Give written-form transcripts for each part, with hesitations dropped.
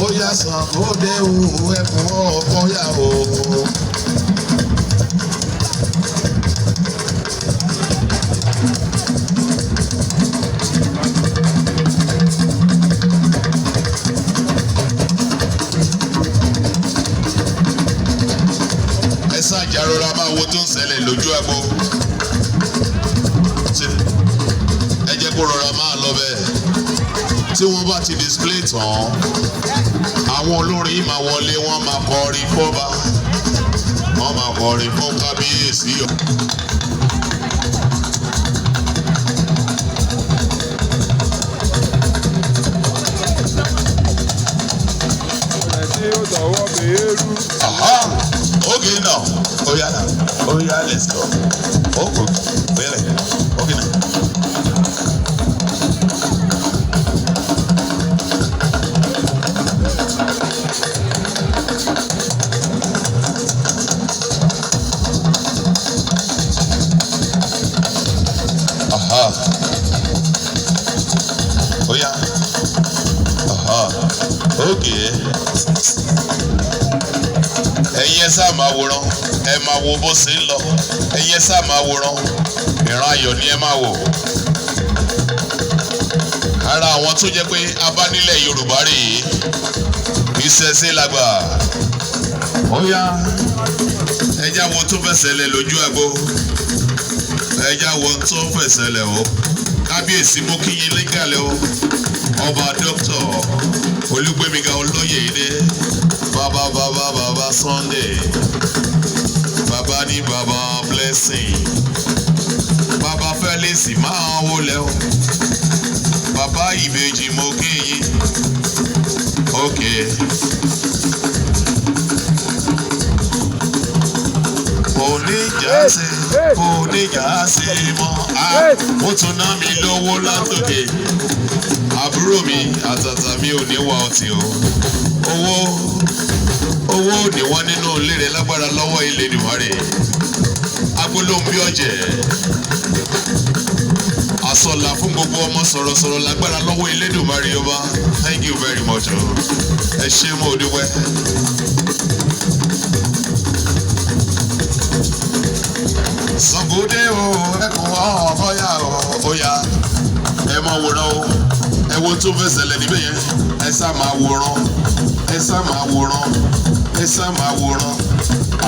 ó yá Ṣàngó dé o ẹkùn ọkọ yá o. ẹ ṣáàjà rọra máa wo tó ń ṣẹlẹ̀ lójú agbo. ẹ jẹ́ kó rọra máa lọ bẹ́ẹ̀. tí wọ́n bá ti display tán àwọn olórin máa wọlé wọ́n máa kọrin fọ́ba wọ́n máa kọrin fún kábíyèsí. Okay now, oh yeah, let's go. Oh, really? Okay now. Oh yeah. Okay. Ẹ̀yin sá máa wòran, ẹ máa wo bó ṣe ń lọ. Ẹ̀yin sá máa wòran, ìran ayọ̀ ni ẹ máa wò. Ara àwọn tó jẹ́ pé abánilẹ̀ Yorùbá rèé, ìṣẹ̀ṣe lágbà. Ó yá, ẹja wo tó fẹsẹ̀ lẹ̀ lójú agbo. Ẹja wo tó fẹsẹ̀ lẹ̀ o. Kábíyèsí mo kí yín lẹ́gàlẹ́ o. Ọba Dr. Olúgbémiga Olóyèdé. Baba Sunday. Baba ni Baba Blessing. Baba Felix máa wọlé o. Baba Ìbejì mo kí yín. Okay. Oníjàsí mọ́. Ó tún ná mi lówó látòkè. Àbúrò mi àtàtà mi ò ní wá ọtí o. Owó ni wọ́n nínú ilé rẹ̀ lágbára lọ́wọ́ ilé nìwárẹ̀. Agbolóńbí ọ̀jẹ̀. Àsọ̀là fún gbogbo ọmọ sọ̀rọ̀sọ̀rọ̀ lágbára lọ́wọ́ ilé nìwárẹ̀ ọba. Thank you very much o. Ẹ ṣé mo dúpẹ́. Ṣàngó dé o ẹkùn ọ̀ọ́yà ọ̀ọ́yà. Ẹ máa wòran o. Ẹ wo tó fẹsẹ̀ lẹ̀ níbẹ̀ yẹn. Ẹ sá máa wòran. Ẹ sá máa wòran. Ẹ sá máa wòran.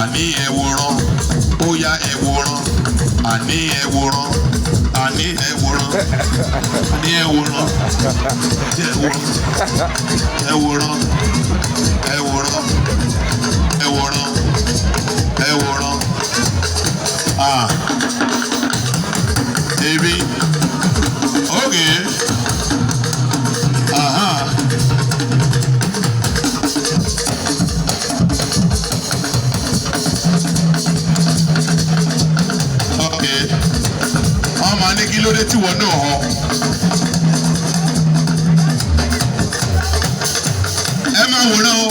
Àní ẹ wòran. Ó yá ẹ wòran. Àní ẹ wòran. Àní ẹ wòran. Àní ẹ wòran. Ẹ wòran. Ẹ wòran. Ẹ wòran. Ẹ wòran. Ẹ wòran. Baby. Okay. Okay. Ọmọ ní kí ló dé tí wọ́n náà họ. Ẹ máa wòran o.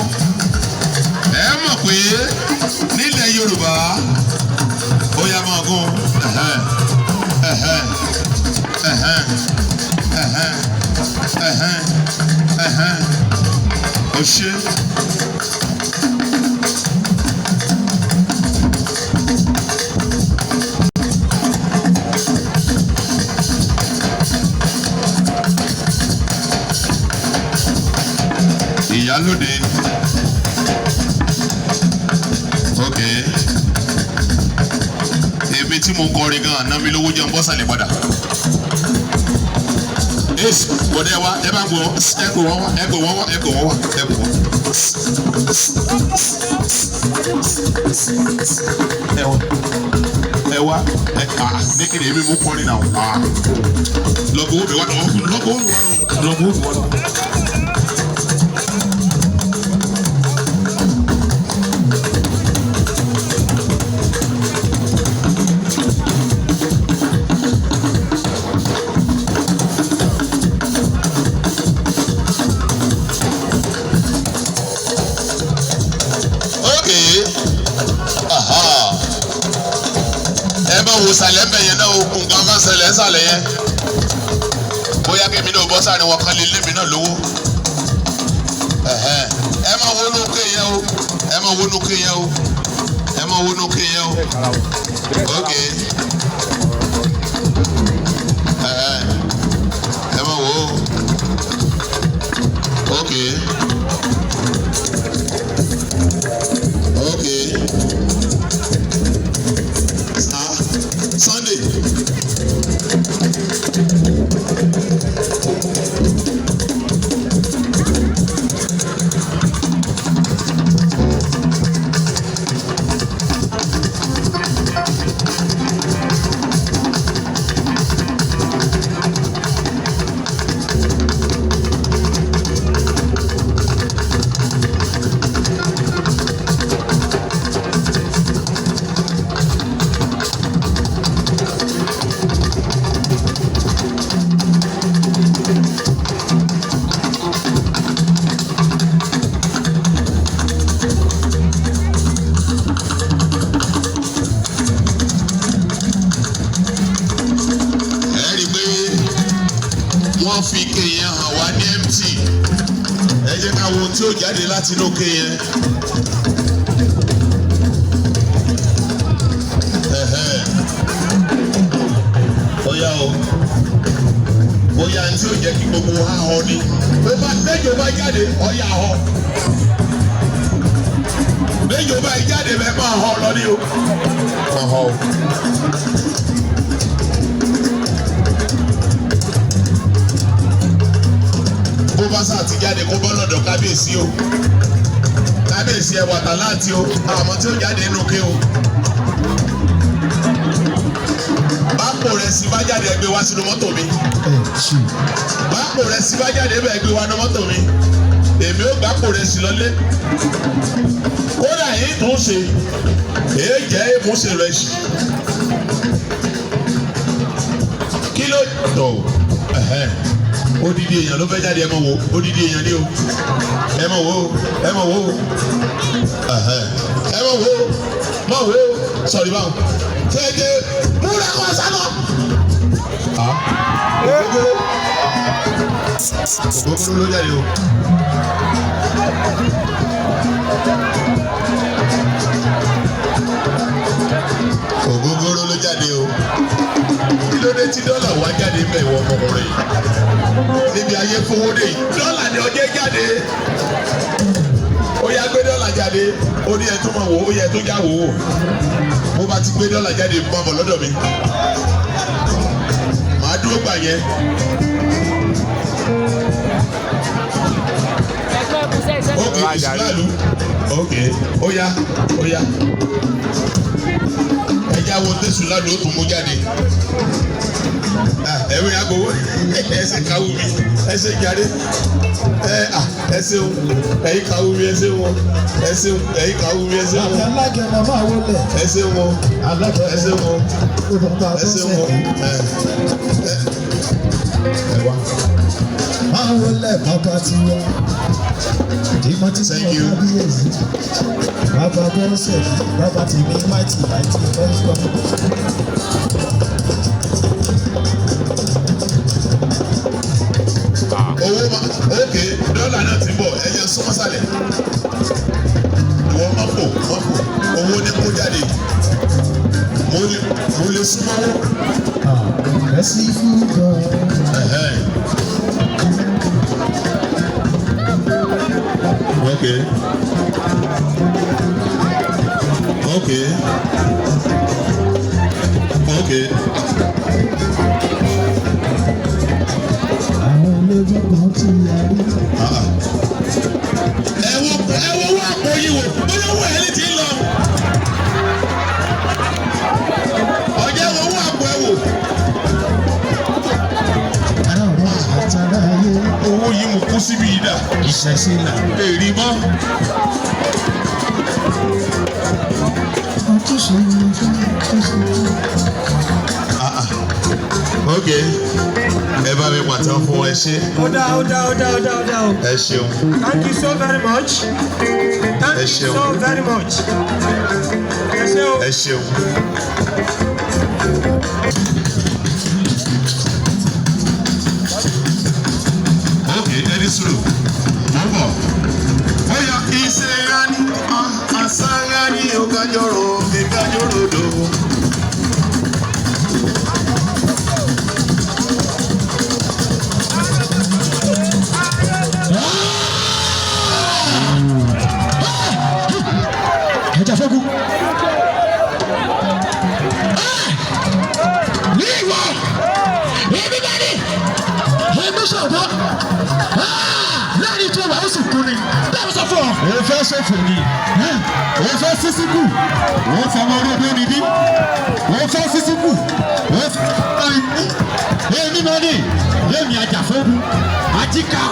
Ẹ mọ̀ pé nílẹ̀ Yorùbá ó yá máa gún. Ó ṣe. Ìyálóde. Okay. Èmi tí mo ń kọrin gan-an ná mi lówó jẹun bọ́sàlẹ̀ padà. Yes, bọ̀dẹ̀ wa ẹ bá ń gbọ́ ẹ kò wọ́n wá ẹ kò wọ́n wá ẹ kò wọ́n wá ẹ kò wọ́n. Ẹ wá ní kí ni èmi mú kọrin náà. Lọ́gbọ̀n ó bẹ̀ wá lọ́gbọ̀n ó bẹ̀ wá. Wo sàlẹ̀ mbẹ̀ yẹn náà okùn kankan ṣẹlẹ̀ nsàlẹ̀ yẹn bóyá kí èmi náà bọ́ sáré wọn kan lè lé mi náà lówó. wo nu ke yẹn o ẹ máa wo nu ke yẹn o ok ẹ máa wo ok ok Sunday. Wọ́n fi ike yẹn hàn wá ní empty ẹ jẹ́ ká wo tí ó jáde láti inú ike yẹn. Bóyá o bóyá tí ó jẹ́ kí gbogbo wa họ ni méjì ó bá jáde ọ̀yà họ méjì ó bá jáde bẹ́ẹ̀ máa họ lọ ní o. Bó bá sá ti jáde kó bọ́ lọ́dọ̀ kábíyèsí o kábíyèsí ẹ̀ wàtà láti o àmọ́ tí ó jáde inú ké o. Bápò rẹ̀ sì bá jáde ẹgbẹ́ wá sínú mọ́tò mi. Bápò rẹ̀ sì bá jáde ẹgbẹ́ wá sínú mọ́tò mi. Èmi ó gbápò rẹ̀ sì lọlé. Kódà yìí tó ń ṣe èé jẹ́ ìmúṣe rẹ̀ ṣì. Kí ló tọ̀? Odidi èèyàn ló fẹ́ jáde ẹ mọ̀ wò odidi èèyàn ni o ẹ mọ̀ wò ẹ mọ̀ wò ẹ mọ̀ wò mọ̀ wò sọ̀rọ̀ ìbáwò tẹ́gẹ́ múra kọ́ sánà. Ògógóró ló jáde o. Ògógóró ló jáde o. Kí ló dé tí dọ́là wá jáde ń bẹ̀ wọ ọmọkùnrin níbi ayé fowó dé yìí dọ́là ni ọjọ́ jáde ó yá gbé dọ́là jáde ó ní ẹ tó máa wò ó yẹ tó já wò ó mo bá ti gbé dọ́là jáde mọ́ ọmọ lọ́dọ̀ mi màá dúró gbà yẹn. Ok ìsúláàlú ok ó yá ẹja wo tẹ̀sùn ládùú ó tún mú jáde. Ẹ̀wé agbowó ẹsẹ̀ káwú mi ẹsẹ̀ jáde ẹsẹ̀ o ẹ̀yìn káwú mi ẹsẹ̀ wọn ẹsẹ̀ ẹ̀yìn káwú mi ẹsẹ̀ wọn ẹsẹ̀ wọn ẹsẹ̀ wọn ẹsẹ̀ wọn ẹwà. Máa wọlé bàbá ti wá. Dìmọ̀ ti sọ kábíyèsí. Bàbá bọ́sẹ̀ bàbá ti ní máìtì bọ́sọ̀. Owó ma ok dọ́là náà ti bọ̀ ẹ̀yẹ sọ́mọ́sálẹ̀ ìwọ máa fò owó ní kó jáde mo lè súnmọ́wọ́. Ẹ̀sì fún gan. Okay. Okay. Okay. Àwọn olójú kan ti yarí. Ẹ wo wá àpò yìí wò bóyá owó ẹ̀ lè ti lọ. Ọjọ́ wo wá àpò ẹ wò. Àwọn àtàrà ayé. Owó yìí mo kú síbi yìí dà. Ìṣẹ̀ṣe là. Èrì mọ́. Àtúnṣe ni fún àtúnṣe. Ok. Ẹ bá mi pàtàkì fún ẹ ṣé. Ó dá o. Ẹ ṣeun. Thank you so very much. Thank you so very much. Ẹ ṣé o. Ẹ ṣeun. Ok, ẹni sùúrù. Mo bọ̀. Bóyá ìṣe ya ni ní ọ̀gájọ́rò mi gájọ́rò dò. ẹja fọ́gùn. ní ìwọ èmi bá ní èmi sọ̀rọ̀ láàrin tí wàá sì kú ni bẹ́ẹ̀ sọ fún ọ. o fẹ́ sọ̀fọ̀ ni o fẹ́ sísíkù o fẹ́ ọmọ orí ọdún níbí o fẹ́ sísíkù o fẹ́ èmi máa ní èmi àjàfọ́gùn àjíkà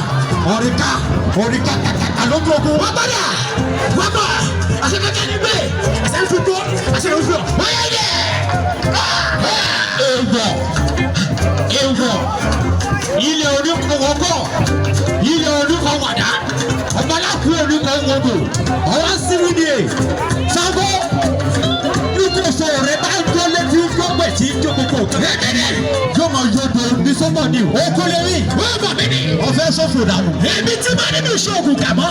ọ̀ríkà kàkàkà lójú ogun. wọ́n gbọ́dọ̀ wọ́n bọ̀ àṣekẹ́kẹ́ ní bẹ́ẹ̀ àṣẹ ń fi gbọ́ àṣẹ ń fi ọ̀ wọ́n yẹ yẹ. èèwọ̀ ilé oníkọ̀ọ́kọ̀ ilé oníkọ̀ọ́wàdà ọmọláku oníkọ̀ọ́wọ́dọ̀ ọwọ́ síwúdìí sábọ́ nígbòsó rẹ̀ bá ń jó létí gbọ́gbẹ̀ tí ń jó gbogbo kẹ́kẹ́rẹ́ yóò máa yọdọ̀ ní sọ́mọ̀ ni okó lérí wọ́n mọ̀ mí ni ọ̀fẹ́ sọ́fò dànù. èmi tí màá nínú ìṣòògùn kà mọ́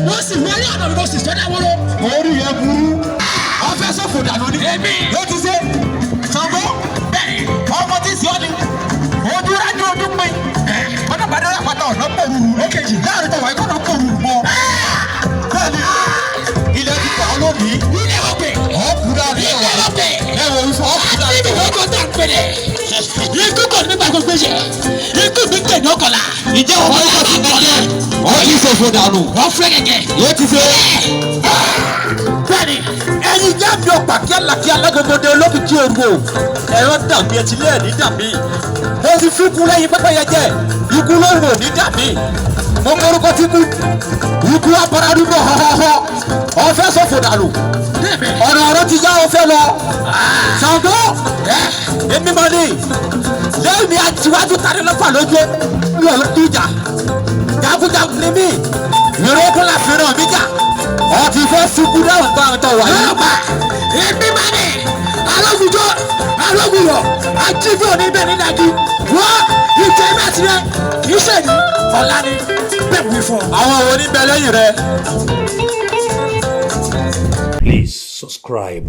wọ́n sì wọ́n rí ọ̀nà mi mo sì sọ́dá wọ́rọ́. orí yẹn burú ọ̀fẹ́ sọ́fò dànù ni. èmi ló ti ṣe sanwó bẹ́ẹ̀ ọmọ tí sì ọ́ ni ojú rájú ojú pé ọ̀nà bàdé rẹ̀ pátá ọ̀nà pọ̀ rúru èkejì láàrin tọ̀wọ̀ ẹ̀kọ́ náà pọ̀ rúru mọ́. bẹ́ẹ̀ni ilẹ̀ ti pa olómi. ilé ọ̀pẹ ọ̀kúra rẹ̀ wà lọ́pẹ̀. ẹ wo ifọ̀ ọ̀kúra rẹ̀ wà. ọkọ̀ tá a pẹ̀lẹ̀. ikú kò ní gbàgbọ́ gbèsè ikú mi pè ní ọkọ̀la. ìjẹ́ wọn bá ti gbàgbọ́. wọ́n ti ṣòfò dànù. wọ́n fẹ́ gẹ́gẹ́. yóò ti ṣe. bẹ́ẹ̀ni ẹyin jáde ọ̀pá kíálákíá lágbègbè olókìkí òru ẹ̀rọ dàbí ẹtìlẹ́ ní dàbí mo ti fi kú lẹ́yìn pẹ́pẹ́yẹ jẹ ikú ló rò ní dàbí mo kórúkọ tí kú ikú aparadúgbò họ́họ́họ́ ọ̀fẹ́ sọ̀fò dànù ọ̀nà ọ̀rọ̀ ti yá ọ̀fẹ́ lọ Ṣàngó èmi mọ̀ ní lẹ́yìn mi àtiwájú tàbí lọ́fà lójú mi ò díjà jagunjagun ni mí ìrókò la fẹ́ràn mi jà ọtí fẹ́ fikú dáhùn bá ọtọ wà yìí. ọba èmi máa ní alógùnjọ alógùnyọ ajífẹ́ oníbẹ̀ nídàájú wọ́n ìjẹ́ mẹ́tì rẹ kì í ṣèlú ọ̀la ni bẹ́ẹ̀ wí fún ọ. àwọn oníbẹ̀ lẹ́yìn rẹ. Please subscribe